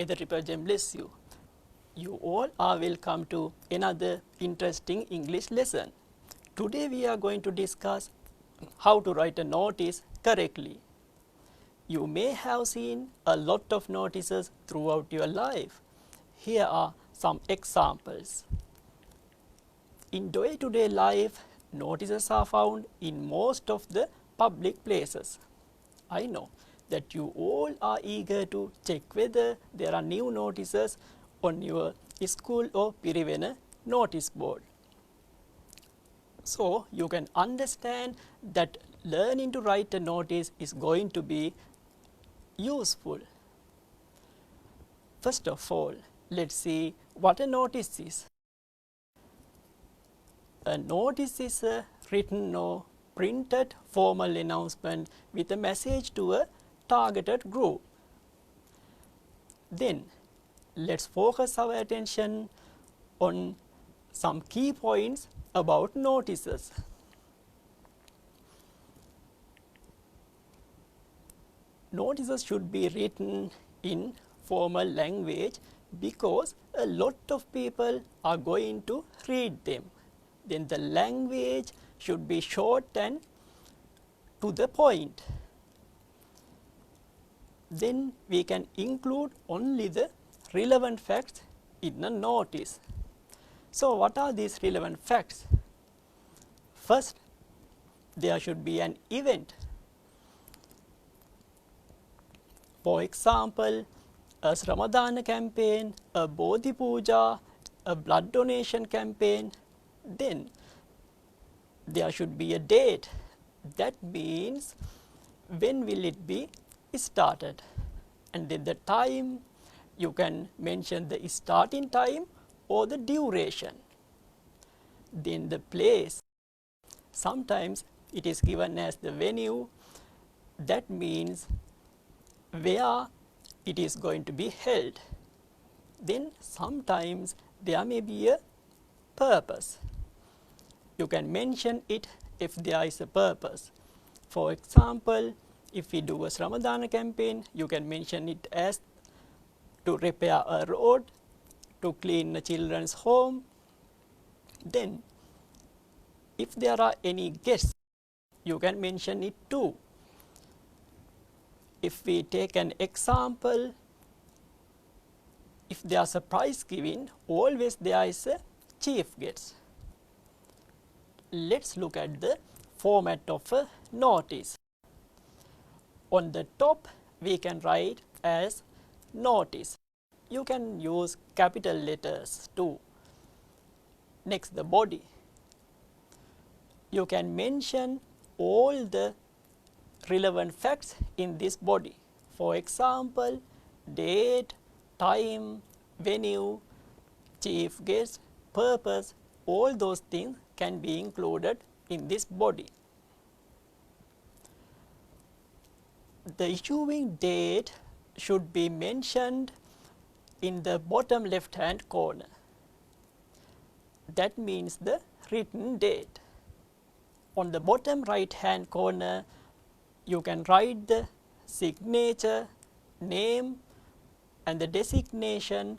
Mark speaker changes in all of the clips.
Speaker 1: May the Triple Gem bless you. You all are welcome to another interesting English lesson. Today we are going to discuss how to write a notice correctly. You may have seen a lot of notices throughout your life. Here are some examples. In day-to-day life, notices are found in most of the public places. I know that you all are eager to check whether there are new notices on your school or Pirivena notice board. So you can understand that learning to write a notice is going to be useful. First of all, let's see what a notice is. A notice is a written or printed formal announcement with a message to a targeted group. Then let's focus our attention on some key points about notices. Notices should be written in formal language because a lot of people are going to read them. Then the language should be short and to the point. Then we can include only the relevant facts in a notice. So what are these relevant facts? First, there should be an event. For example, a Ramadana campaign, a Bodhi Puja, a blood donation campaign. Then there should be a date. That means when will it be started, and then the time. You can mention the starting time or the duration. Then the place. Sometimes it is given as the venue. That means where it is going to be held. Then sometimes there may be a purpose. You can mention it if there is a purpose. For example, if we do a Ramadana campaign, you can mention it as to repair a road, to clean a children's home. Then, if there are any guests, you can mention it too. If we take an example, if there is a prize giving, always there is a chief guest. Let's look at the format of a notice. On the top, we can write as notice. You can use capital letters too. Next, the body. You can mention all the relevant facts in this body. For example, date, time, venue, chief guest, purpose, all those things can be included in this body. The issuing date should be mentioned in the bottom left hand corner. That means the written date. On the bottom right hand corner, you can write the signature, name, and the designation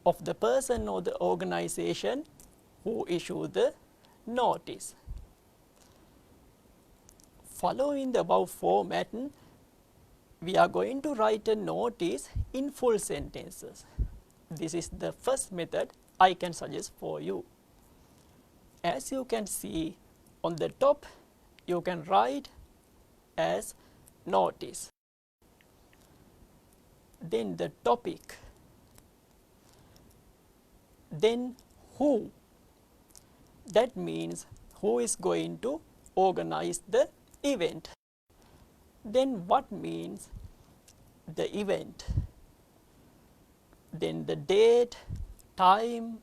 Speaker 1: of the person or the organization who issued the notice. Following the above format, we are going to write a notice in full sentences. This is the first method I can suggest for you. As you can see on the top, you can write as notice. Then the topic. Then who. That means who is going to organize the event. Then what means the event. Then the date, time,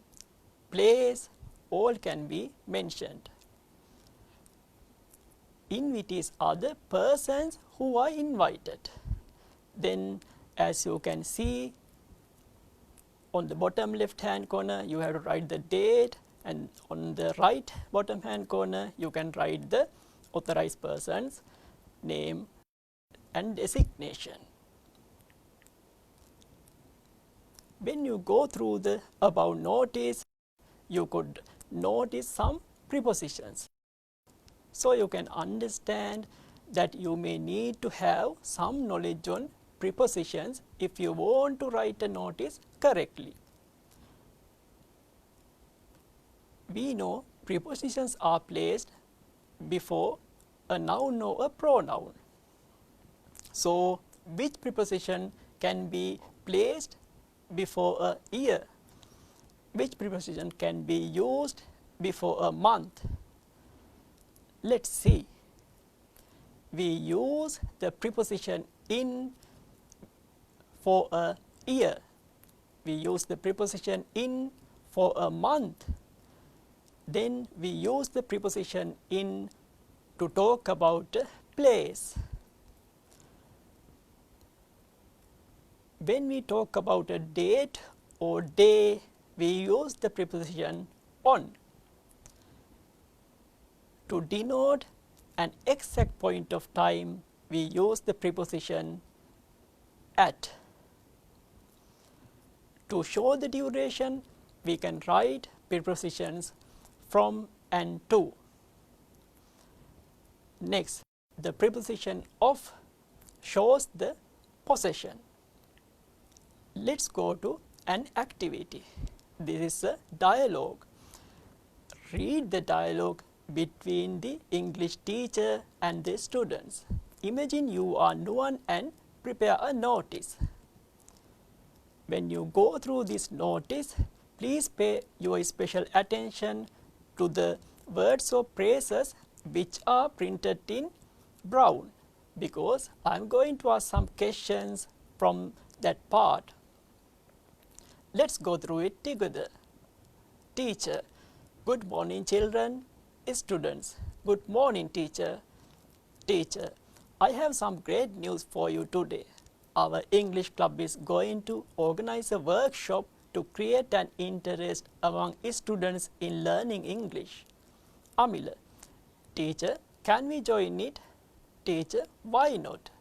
Speaker 1: place, all can be mentioned. Invitees are the persons who are invited. Then as you can see on the bottom left hand corner, you have to write the date, and on the right bottom hand corner, you can write the authorized person's name and designation. When you go through the above notice, you could notice some prepositions. So you can understand that you may need to have some knowledge on prepositions if you want to write a notice correctly. We know prepositions are placed before a noun or a pronoun. So which preposition can be placed before a year? Which preposition can be used before a month? Let's see. We use the preposition in for a year. We use the preposition in for a month. Then we use the preposition in to talk about a place. When we talk about a date or day, we use the preposition on. To denote an exact point of time, we use the preposition at. To show the duration, we can write prepositions from and to. Next, the preposition of shows the possession. Let's go to an activity. This is a dialogue. Read the dialogue between the English teacher and the students. Imagine you are Nuan and prepare a notice. When you go through this notice, please pay your special attention to the words or phrases which are printed in brown, because I am going to ask some questions from that part. Let's go through it together. Teacher: good morning children. Students: good morning teacher. Teacher: I have some great news for you today. Our English club is going to organize a workshop to create an interest among students in learning English. Amila: teacher, can we join it? Teacher: why not?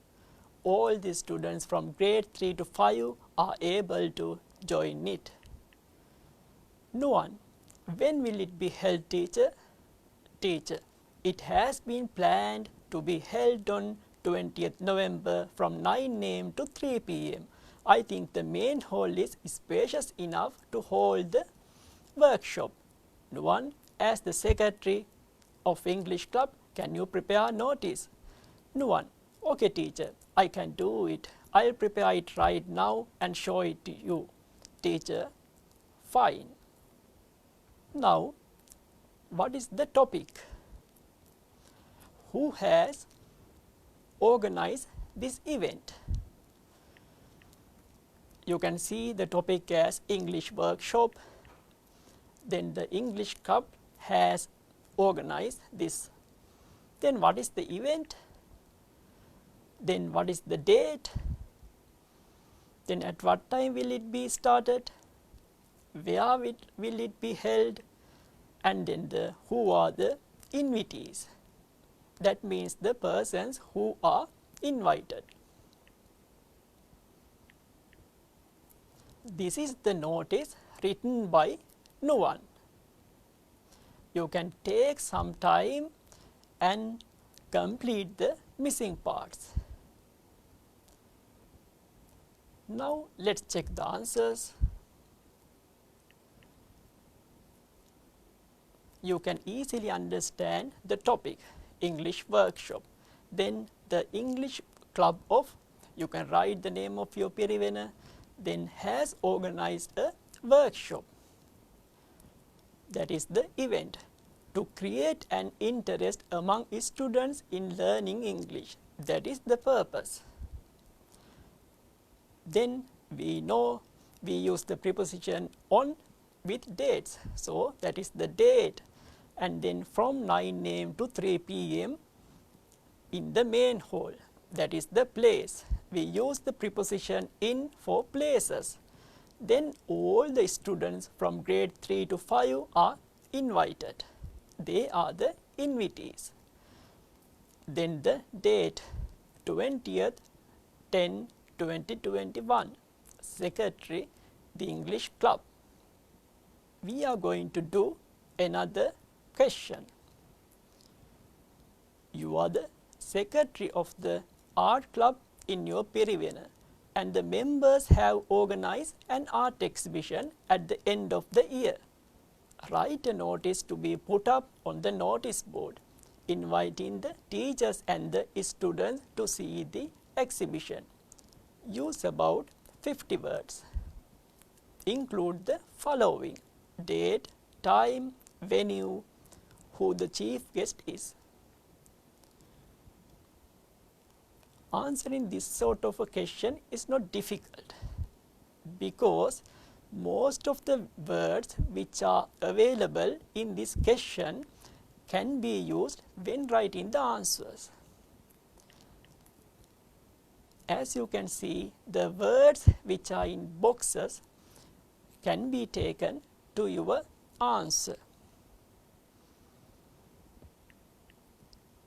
Speaker 1: All the students from grade 3 to 5 are able to join it. Nuan: when will it be held, teacher? Teacher: it has been planned to be held on 20th November from 9 am to 3 pm. I think the main hall is spacious enough to hold the workshop. Nuan: as the secretary of English club, can you prepare a notice? Nuan: okay teacher, I can do it. I'll prepare it right now and show it to you. Teacher: fine. Now, what is the topic? Who has organized this event? You can see the topic as English workshop. Then the English club has organized this. Then what is the event? Then what is the date? Then at what time will it be started? Where will it be held? And then who are the invitees? That means the persons who are invited. This is the notice written by Nuan. You can take some time and complete the missing parts. Now let's check the answers. You can easily understand the topic, English workshop. Then the English club of, you can write the name of your Pirivena, then has organized a workshop. That is the event, to create an interest among students in learning English. That is the purpose. Then we know we use the preposition on with dates. So that is the date. And then from 9 am to 3 pm in the main hall. That is the place. We use the preposition in for places. Then all the students from grade 3 to 5 are invited. They are the invitees. Then the date, 20th 10 2021. Secretary the English club. We are going to do another question. You are the secretary of the art club in your Pirivena, and the members have organized an art exhibition at the end of the year. Write a notice to be put up on the notice board, inviting the teachers and the students to see the exhibition. Use about 50 words. Include the following: date, time, venue, who the chief guest is. Answering this sort of a question is not difficult, because most of the words which are available in this question can be used when writing the answers. As you can see, the words which are in boxes can be taken to your answer.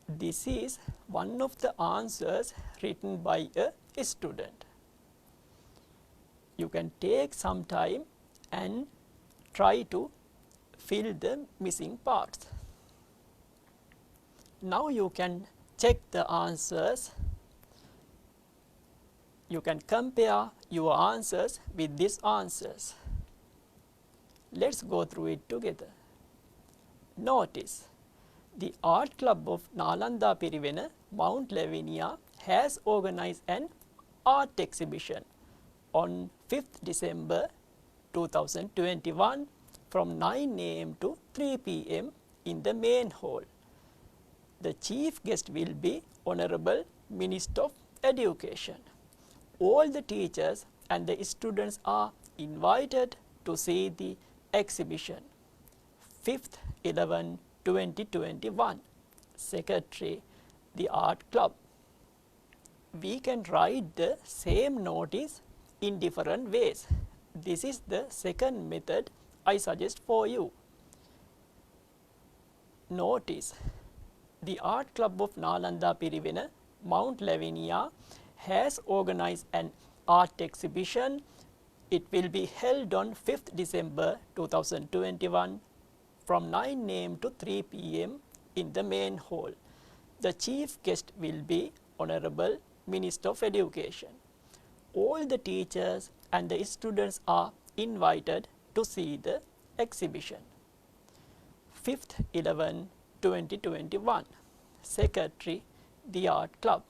Speaker 1: This is one of the answers written by a student. You can take some time and try to fill the missing parts. Now you can check the answers. You can compare your answers with these answers. Let's go through it together. Notice: the Art Club of Nalanda Pirivena, Mount Lavinia, has organized an art exhibition on 5th December 2021 from 9 am to 3 pm in the main hall. The chief guest will be Honorable Minister of Education. All the teachers and the students are invited to see the exhibition. 5th 11/2021. Secretary, the Art Club. We can write the same notice in different ways. This is the second method I suggest for you. Notice: the Art Club of Nalanda Pirivena, Mount Lavinia, has organized an art exhibition. It will be held on 5th December 2021 from 9 am to 3 pm in the main hall. The chief guest will be Honorable Minister of Education. All the teachers and the students are invited to see the exhibition. 5th 11/2021. Secretary, the Art Club.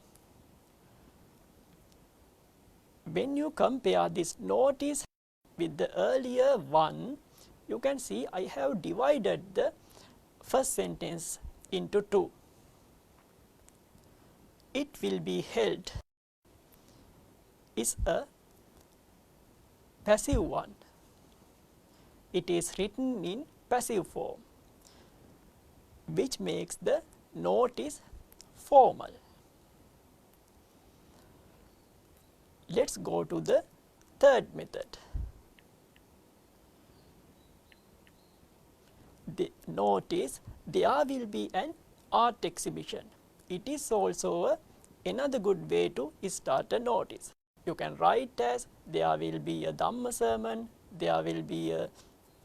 Speaker 1: When you compare this notice with the earlier one, you can see I have divided the first sentence into two. It will be held is a passive one. It is written in passive form, which makes the notice formal. Let's go to the third method. The notice: there will be an art exhibition. It is also another good way to start a notice. You can write as: there will be a Dhamma sermon, there will be a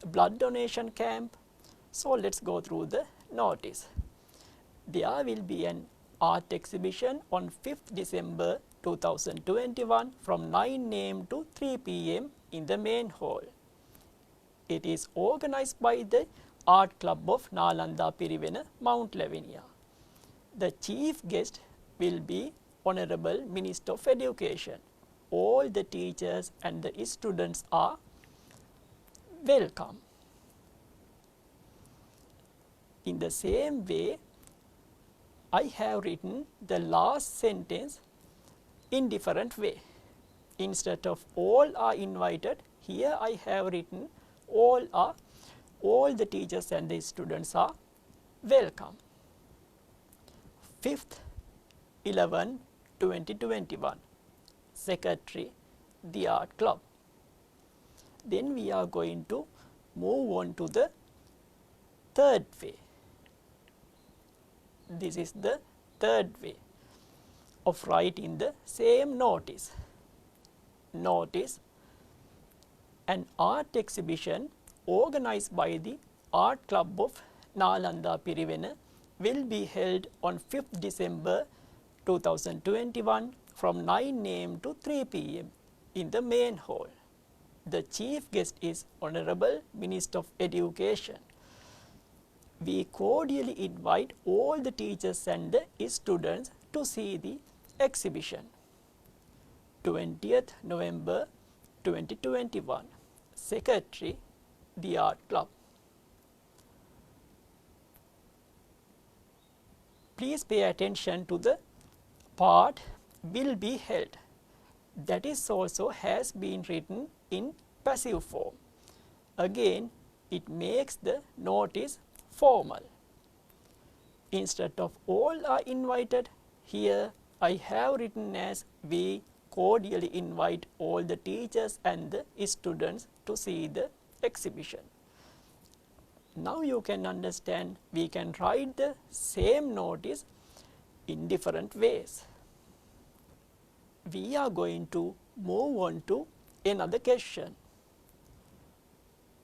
Speaker 1: blood donation camp. So let's go through the notice. There will be an art exhibition on 5th December 2021 from 9 am to 3 pm in the main hall. It is organized by the Art Club of Nalanda Pirivena, Mount Lavinia. The chief guest will be Honorable Minister of Education. All the teachers and the students are welcome. In the same way, I have written the last sentence in different way. Instead of all are invited, here I have written all the teachers and the students are welcome. 5th 11/2021. Secretary, the Art Club. Then we are going to move on to the third way. This is the third way of writing the same notice. Notice: an art exhibition organized by the Art Club of Nalanda Pirivena will be held on 5th December 2021 from 9 am to 3 pm in the main hall. The chief guest is Honorable Minister of Education. We cordially invite all the teachers and the students to see the exhibition. 20th November 2021. Secretary, the Art Club. Please pay attention to the part will be held. That is also has been written in passive form. Again, it makes the notice formal. Instead of all are invited, here I have written as we cordially invite all the teachers and the students to see the exhibition. Now you can understand we can write the same notice in different ways. We are going to move on to another question.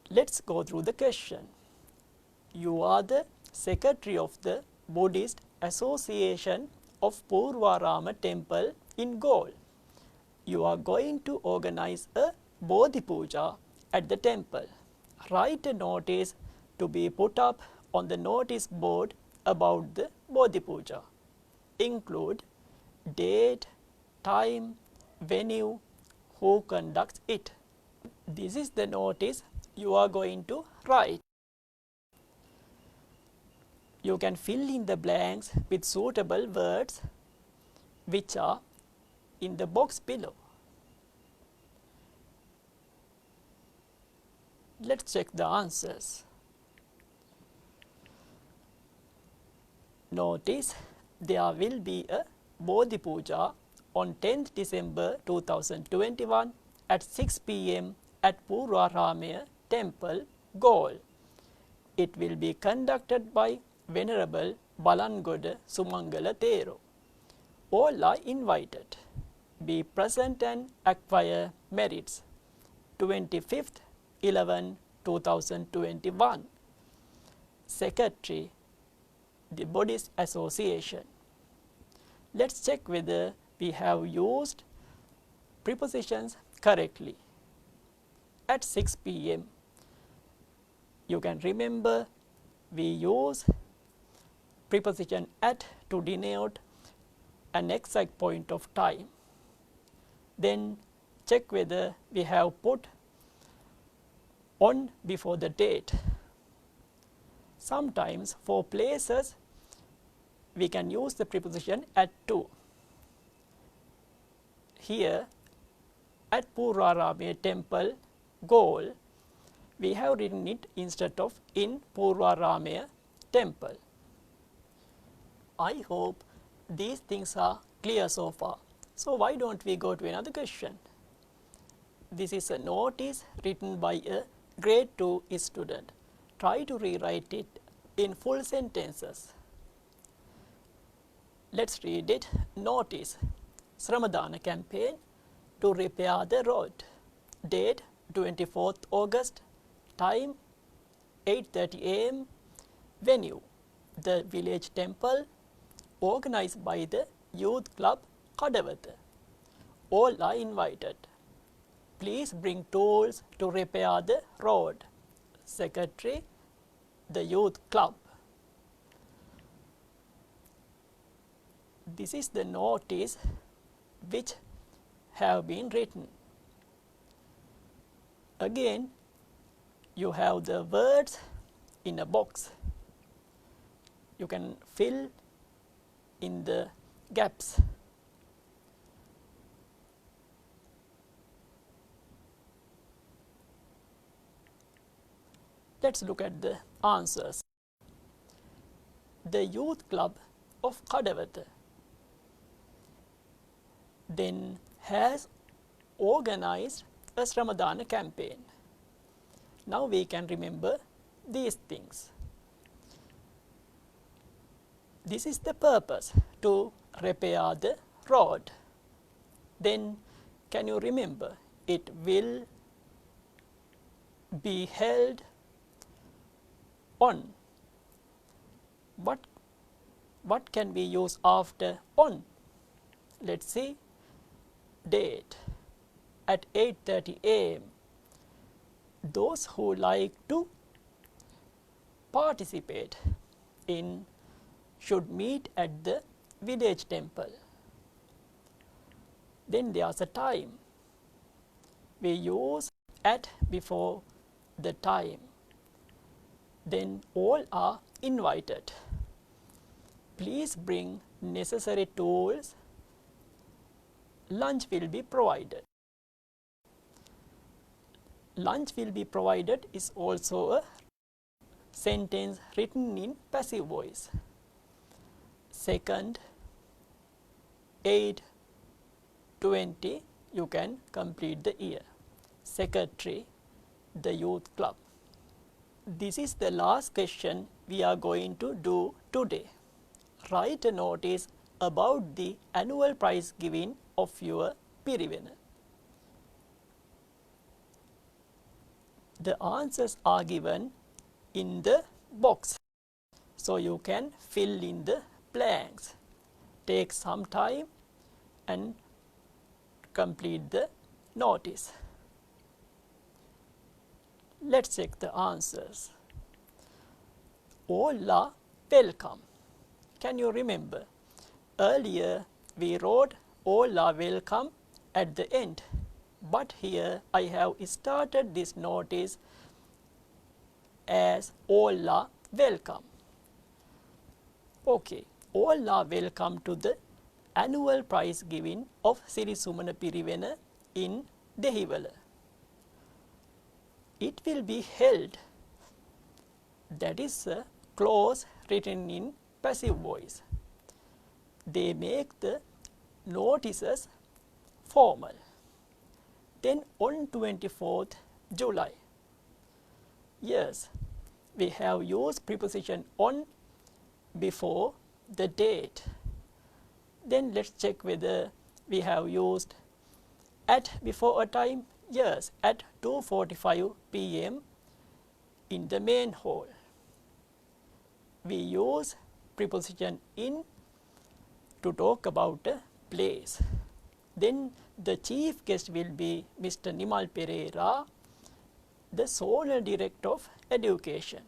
Speaker 1: Let's go through the question. You are the secretary of the Buddhist Association of Purvarama Temple in Galle. You are going to organize a Bodhi Puja at the temple. Write a notice to be put up on the notice board about the Bodhi Puja. Include date, time, venue, who conducts it. This is the notice you are going to write. You can fill in the blanks with suitable words which are in the box below. Let's check the answers. Notice there will be a Bodhi Puja on 10th December 2021 at 6 pm at Purvarama Temple, Galle. It will be conducted by Venerable Balangoda Sumangala Thero. All are invited. Be present and acquire merits. 25th 11/2021. Secretary, the Buddhist Association. Let's check whether we have used prepositions correctly. At 6 pm, you can remember we use preposition at to denote an exact point of time. Then check whether we have put on before the date. Sometimes for places we can use the preposition at to. Here at Purvarama Temple, Galle, we have written it instead of in Purvarama Temple. I hope these things are clear so far. So why don't we go to another question? This is a notice written by a grade 2 student. Try to rewrite it in full sentences. Let's read it. Notice, Sramadana campaign to repair the road. Date 24th August. Time 8:30 am. Venue, the village temple, organized by the youth club Kadawatha. All are invited. Please bring tools to repair the road. Secretary, the youth club. This is the notice which have been written. Again, you have the words in a box. You can fill in the gaps. Let's look at the answers. The youth club of Kadawatha then has organized a Sramadana campaign. Now we can remember these things. This is the purpose, to repair the road. Then can you remember, it will be held on. What can we use after on? Let's see. Date at 8:30 a.m. Those who like to participate in should meet at the village temple. Then there's a time. We use at before the time. Then all are invited. Please bring necessary tools. Lunch will be provided. Lunch will be provided is also a sentence written in passive voice. Second, 8:20, you can complete the year. Secretary, the youth club. This is the last question we are going to do today. Write a notice about the annual prize giving of your Pirivena. The answers are given in the box, so you can fill in the blanks. Take some time and complete the notice. Let's check the answers. All are welcome. Can you remember? Earlier we wrote all are welcome at the end, but here I have started this notice as all are welcome. Okay, all are welcome to the annual prize giving of Siri Sumana Pirivena in Dehiwala. It will be held. That is a clause written in passive voice. They make the notices formal. Then on 24th July. Yes, we have used preposition on before the date. Then let's check whether we have used at before a time. Yes, at 2:45 p.m. in the main hall. We use preposition in to talk about a place. Then the chief guest will be Mr. Nimal Pereira, the zonal director of education.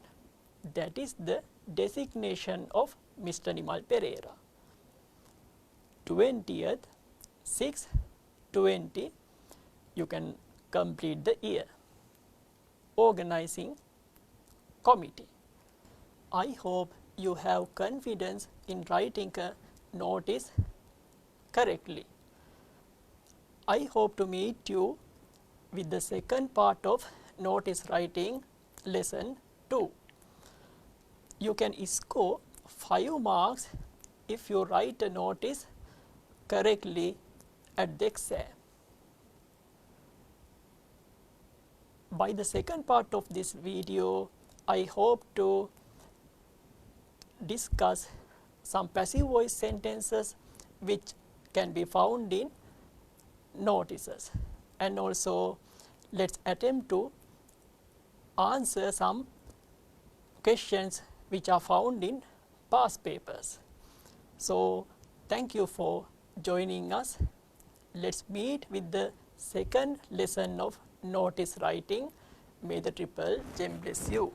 Speaker 1: That is the designation of Mr. Nimal Pereira. 20th, 6/20, you can complete the year. Organizing committee. I hope you have confidence in writing a notice correctly. I hope to meet you with the second part of notice writing lesson 2. You can score 5 marks if you write a notice correctly at the exam. By the second part of this video, I hope to discuss some passive voice sentences which can be found in notices, and also let's attempt to answer some questions which are found in past papers. So thank you for joining us. Let's meet with the second lesson of notice writing. May the triple gem bless you.